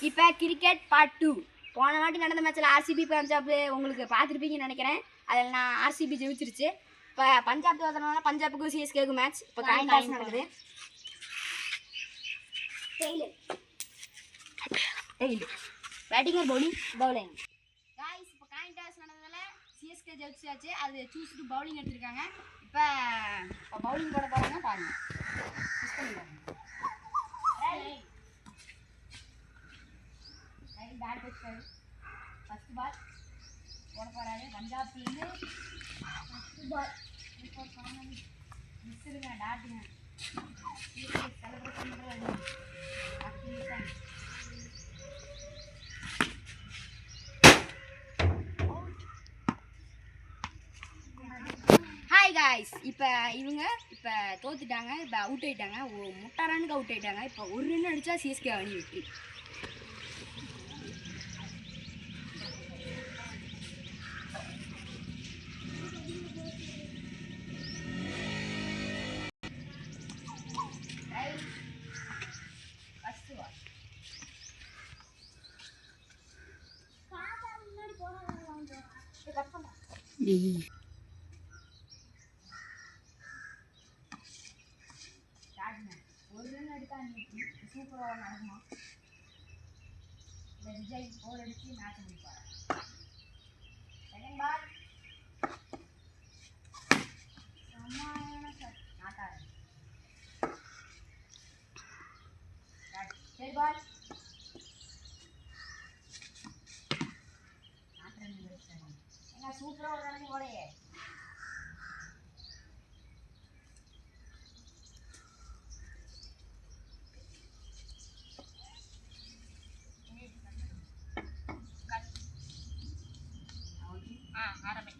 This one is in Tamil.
இப்போ கிரிக்கெட் பார்ட் 2. போன வாட்டி நடந்த மேட்ச்சில் ஆர்சிபி பஞ்சாப் உங்களுக்கு பார்த்துருப்பீங்கன்னு நினைக்கிறேன். அதில் நான் ஆர்சிபி ஜெயிச்சிருச்சு. இப்போ பஞ்சாப் தோற்றனால பஞ்சாபுக்கும் சிஎஸ்கேக்கும் மேட்ச் இப்போ காயின் டாஸ் நடக்குது. பேட்டிங் பவுலிங் गाइस இப்போ காயின் டாஸ் நடந்ததால சிஎஸ்கே ஜெயிச்சாச்சு. அது சூஸ்டு பவுலிங் எடுத்துருக்காங்க. இப்போ பவுலிங் போட போறாங்க பாருங்க. மிஸ் பண்ணிடுவாங்க. ரைட் பேட் வச்சாரு. ஃபர்ஸ்ட் பால் போட போறாரு. Punjab team first ball report பண்ணாங்க. மிஸ்டுங்க டாட்டுங்க. சிஎஸ்கே செலிப்ரேஷன் பண்றாங்க. ஹாய் காய்ஸ், இப்போ இவங்க இப்போ தோத்துட்டாங்க. இப்போ அவுட் ஆகிட்டாங்க. முட்டை ரனுக்கு அவுட் ஆகிட்டாங்க. இப்போ ஒரு ரன் அடித்தா சிஎஸ்கே அணி வெற்றி. ஒரு ரன் அடித்தா சூப்பராக நடக்குமா? இந்த விஜய் போர் அடித்து மேட்ச் முடிப்பார். Second ball நாட்டாரு. தேர்ட் பால் நாட்டு சூப்பராக ஒரு ரன் போலையே. ஆரம்பி